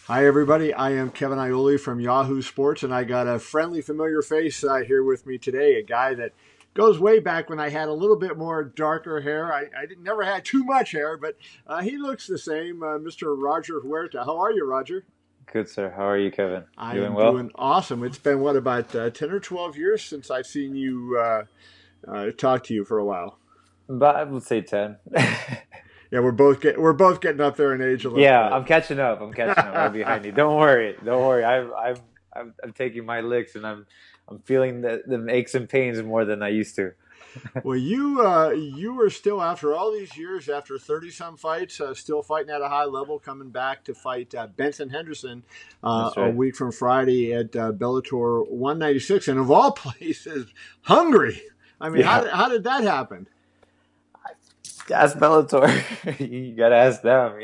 Hi, everybody. I am Kevin Ioli from Yahoo Sports, and I got a friendly, familiar face here with me today. A guy that goes way back when I had a little bit more darker hair. I didn't never had too much hair, but he looks the same. Mr. Roger Huerta. How are you, Roger? Good, sir. How are you, Kevin? I Doing am well? doing awesome. It's been what about 10 or 12 years since I've seen you talk to you for a while. But I would say 10. Yeah, we're both getting up there in age a little Yeah, bit. I'm catching up. I'm catching up right behind you. Don't worry. Don't worry. I'm taking my licks and I'm feeling the aches and pains more than I used to. Well, you were still after all these years, after 30 some fights, still fighting at a high level, coming back to fight Benson Henderson That's a right. week from Friday at Bellator 196, and of all places, Hungary. I mean, how Yeah. did that happen? Ask Bellator. You gotta ask them.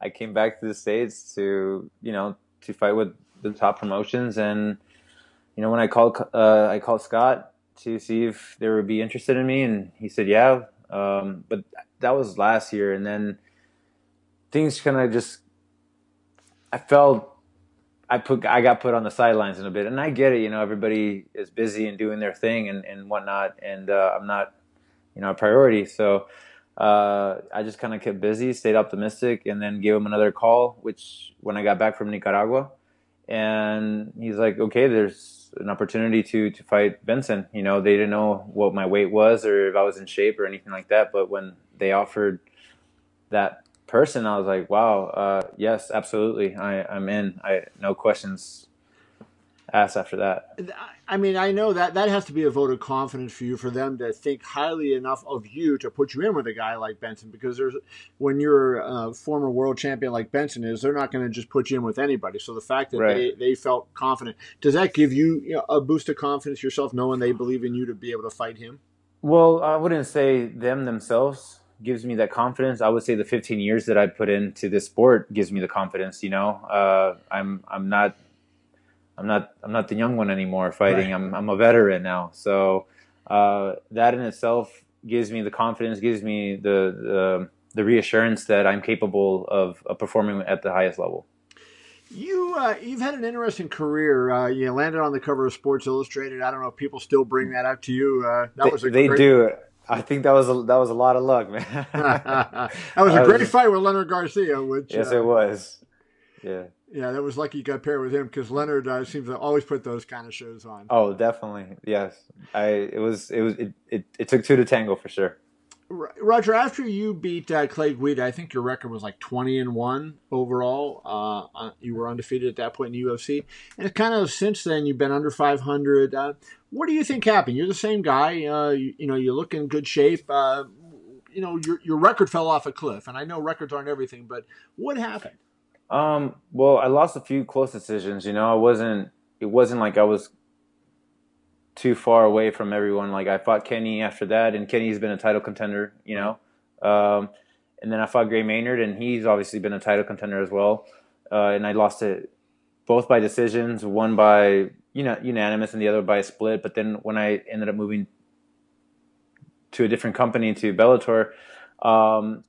I came back to the States to fight with the top promotions, and when I called Scott to see if they would be interested in me, and he said yeah. But that was last year, and then things kind of just I felt I got put on the sidelines in a bit, and I get it. Everybody is busy and doing their thing and whatnot, and I'm not a priority. So I just kind of kept busy, stayed optimistic, and then gave him another call. Which when I got back from Nicaragua, and he's like, okay, there's an opportunity to fight Benson. They didn't know what my weight was or if I was in shape or anything like that. But when they offered that person, I was like, wow, yes, absolutely, I'm in. I no questions asked after that. I mean, I know that that has to be a vote of confidence for you, for them to think highly enough of you to put you in with a guy like Benson. Because when you're a former world champion like Benson is, they're not going to just put you in with anybody. So the fact that Right. they felt confident, does that give you, a boost of confidence yourself, knowing they believe in you to be able to fight him? Well, I wouldn't say them themselves gives me that confidence. I would say the 15 years that I put into this sport gives me the confidence. I'm not the young one anymore Right. fighting. I'm a veteran now. So that in itself gives me the confidence, gives me the reassurance that I'm capable of performing at the highest level. You've had an interesting career. You landed on the cover of Sports Illustrated. I don't know if people still bring that up to you. That They, was a they great do. I think that was a lot of luck, man. that was a I was great just fight with Leonard Garcia, which Yes, it was. Yeah. yeah, that was lucky you got paired with him because Leonard seems to always put those kind of shows on. Oh, definitely. Yes. It took two to tango for sure. Roger, after you beat Clay Guida, I think your record was like 20-1 overall. You were undefeated at that point in the UFC, and it's kind of since then you've been under 500. What do you think happened? You're the same guy. You look in good shape. Your record fell off a cliff, and I know records aren't everything, but what happened? Well, I lost a few close decisions. It wasn't like I was too far away from everyone. Like I fought Kenny after that, and Kenny's been a title contender. Right. Um, and then I fought Gray Maynard, and he's obviously been a title contender as well. And I lost it both by decisions, one by unanimous, and the other by a split. But then when I ended up moving to a different company to Bellator, um,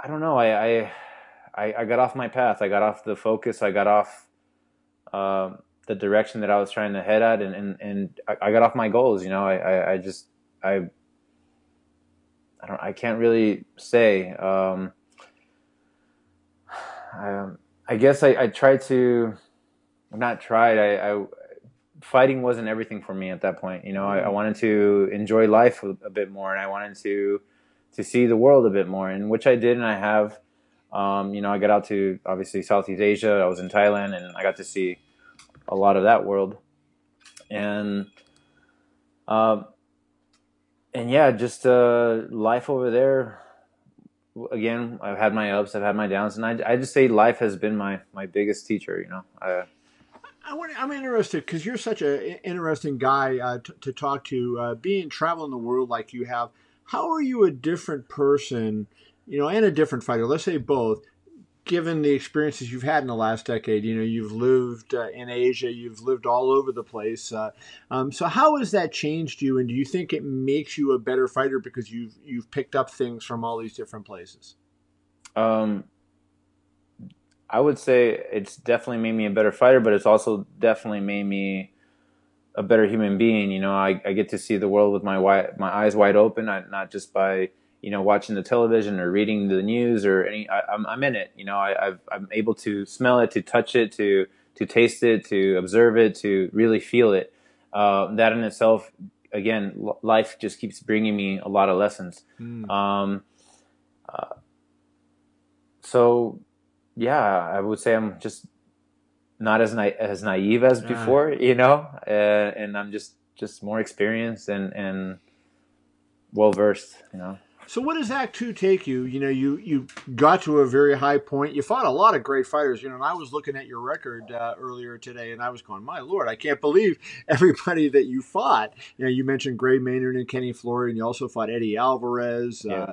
I don't know. I got off my path. I got off the focus. I got off the direction that I was trying to head at, and I got off my goals. I just I can't really say. I guess I tried to not tried. Fighting wasn't everything for me at that point. I Mm. wanted to enjoy life a bit more, and I wanted to see the world a bit more, and which I did, and I have. I got out to obviously Southeast Asia. I was in Thailand, and I got to see a lot of that world, and uh, and yeah, just life over there. Again, I've had my ups, I've had my downs, and I just say life has been my biggest teacher. I'm interested because you're such an interesting guy to talk to. Being traveling the world like you have, how are you a different person, and a different fighter? Let's say both. Given the experiences you've had in the last decade, you've lived in Asia, you've lived all over the place. So how has that changed you? And do you think it makes you a better fighter because you've picked up things from all these different places? um, I would say it's definitely made me a better fighter, but it's also definitely made me a better human being. You know, I get to see the world with my eyes wide open, not just by watching the television or reading the news or any. I'm in it. You know, I'm able to smell it, to touch it, to taste it, to observe it, to really feel it. That in itself, again, life just keeps bringing me a lot of lessons. Mm. Um, so yeah, I would say I'm just not as naive as before, and I'm just more experienced and well versed, So what does Act Two take you? You know, you got to a very high point. You fought a lot of great fighters. You know, and I was looking at your record earlier today, and I was going, "My Lord, I can't believe everybody that you fought." You know, you mentioned Gray Maynard and Kenny Flory, and you also fought Eddie Alvarez, Yeah.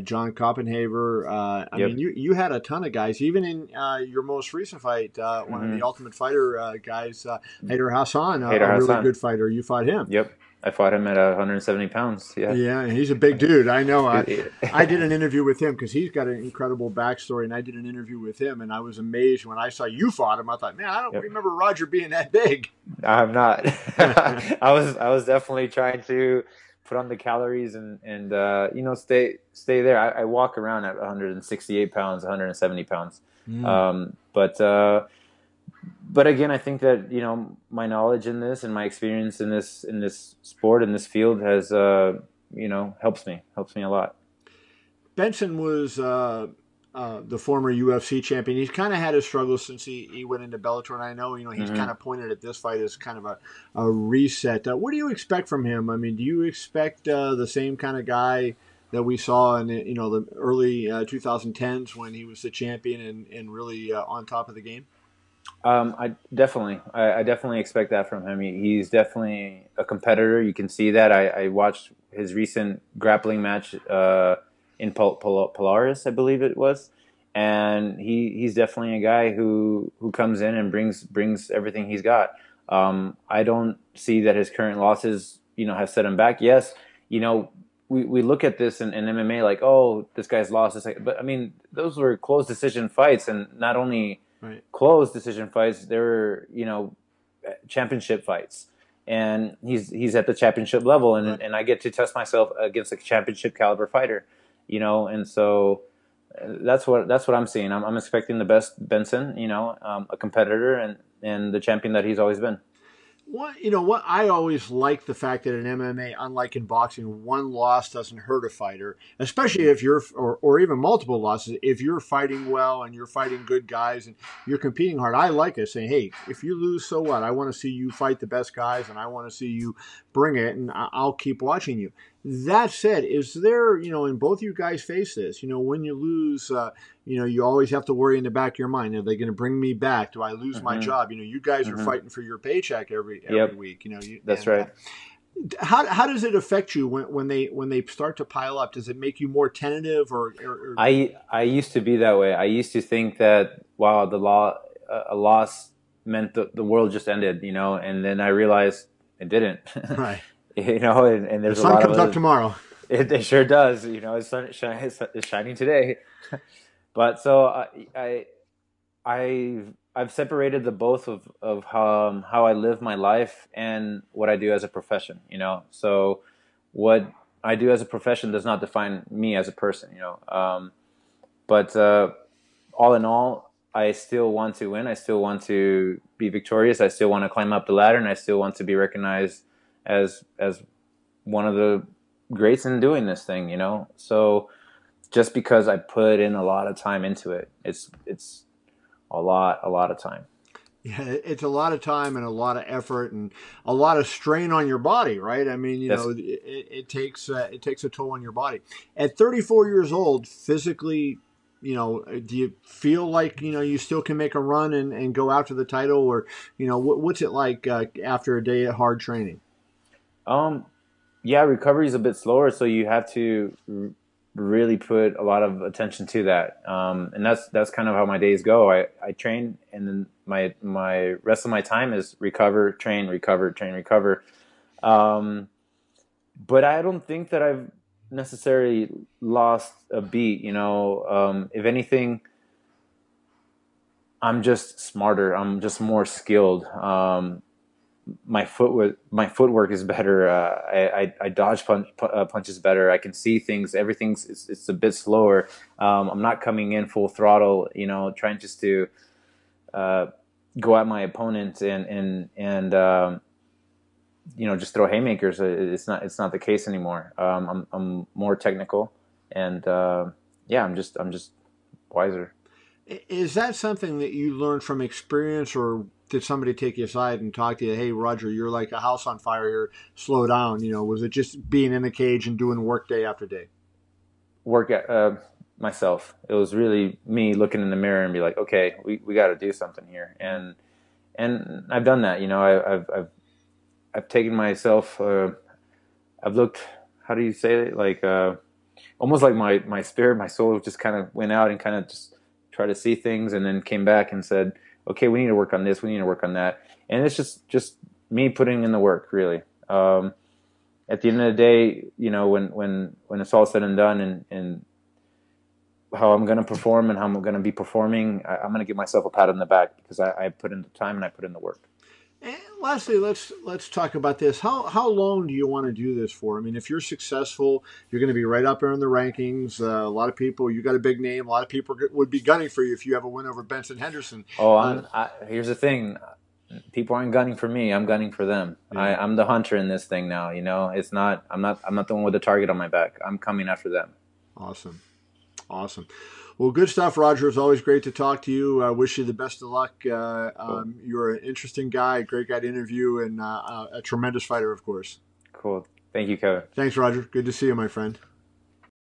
John Koppenhaver. I Yep. mean, you had a ton of guys. Even in your most recent fight, one of the Mm-hmm. Ultimate Fighter guys, Hader Hassan, Hader a really Hassan. good fighter. You fought him. Yep. I fought him at 170 pounds. Yeah. Yeah, he's a big dude. I know. I did It- an interview with him because he's got an incredible backstory, and I did an interview with him, and I was amazed when I saw you fought him. I thought, man, I don't yep. remember Roger being that big. I'm not. I was definitely trying to put on the calories and stay there. I walk around at 168 pounds, 170 pounds. Mm. But again, I think that my knowledge in this and my experience in this sport in this field has helps me a lot. Benson was the former UFC champion. He's kind of had his struggles since he went into Bellator, and I know he's kind Hmm. of pointed at this fight as kind of a reset. What do you expect from him? I mean, do you expect the same kind of guy that we saw in the early 2010s when he was the champion and really on top of the game? I definitely expect that from him. He's definitely a competitor. You can see that. I watched his recent grappling match in Polaris, I believe it was, and he's definitely a guy who comes in and brings everything he's got. I don't see that his current losses, have set him back. Yes, we look at this in MMA like, oh, this guy's lost this, but I mean, those were close decision fights, and not only Right. close decision fights. There were, championship fights, and he's at the championship level, and Right. and I get to test myself against a championship caliber fighter, and so that's what I'm seeing. I'm expecting the best Benson, a competitor and the champion that he's always been. What I always like the fact that in MMA, unlike in boxing, one loss doesn't hurt a fighter, especially if you're or even multiple losses. If you're fighting well and you're fighting good guys and you're competing hard, I like it saying, hey, if you lose, so what? I want to see you fight the best guys and I want to see you bring it, and I'll keep watching you. That said, is there, and both you guys face this, when you lose, you always have to worry in the back of your mind, are they going to bring me back? Do I lose my Hmm. job? You guys are Hmm. fighting for your paycheck every Yep, week. that's right. How does it affect you when they start to pile up? Does it make you more tentative or I used to be that way. I used to think that wow, a loss meant the world just ended, and then I realized it didn't. right? And The there's a sun lot of comes up other. tomorrow. It sure does. It's shining today. But so I've separated the both of how I live my life and what I do as a profession. So what I do as a profession does not define me as a person. But all in all, I still want to win. I still want to be victorious. I still want to climb up the ladder, and I still want to be recognized as one of the greats in doing this thing. So just because I put in a lot of time into it, it's a lot of time. Yeah, it's a lot of time and a lot of effort and a lot of strain on your body, right? I mean, That's it takes a toll on your body. At 34 years old, physically, do you feel like you still can make a run and go after the title, or what's it like after a day of hard training? um yeah, recovery is a bit slower, so you have to really put a lot of attention to that. And that's kind of how my days go. I train, and then my rest of my time is recover, train, recover, train, recover. Um, but I don't think that I've necessarily lost a beat. If anything, I'm just smarter. I'm just more skilled. My footwork is better. I dodge punches better. I can see things. Everything's it's a bit slower. I'm not coming in full throttle. Trying just to uh, go at my opponent and just throw haymakers. It's not the case anymore. I'm more technical, and yeah, I'm just wiser. Is that something that you learned from experience, or did somebody take you aside and talk to you? Hey, Roger, you're like a house on fire here. Slow down. Was it just being in the cage and doing work day after day? Work at myself. It was really me looking in the mirror and be like, okay, we got to do something here, and I've done that. I've taken myself. I've looked. How do you say it? Like almost like my spirit, my soul just kind of went out and kind of just tried to see things, and then came back and said, okay, we need to work on this. We need to work on that. And it's just me putting in the work, really. At the end of the day, when it's all said and done, and how I'm going to perform and how I'm going to be performing, I'm going to give myself a pat on the back because I put in the time and I put in the work. And lastly, let's talk about this. How long do you want to do this for? I mean, if you're successful, you're going to be right up there in the rankings. A lot of people, you got a big name. A lot of people would be gunning for you if you have a win over Benson Henderson. Oh, here's the thing. People aren't gunning for me. I'm gunning for them. Yeah. I'm the hunter in this thing now. It's not. I'm not the one with the target on my back. I'm coming after them. Awesome. Awesome. Well, good stuff, Roger. It's always great to talk to you. I wish you the best of luck. Cool. You're an interesting guy, a great guy to interview, and a tremendous fighter, of course. Cool. Thank you, Kevin. Thanks, Roger. Good to see you, my friend.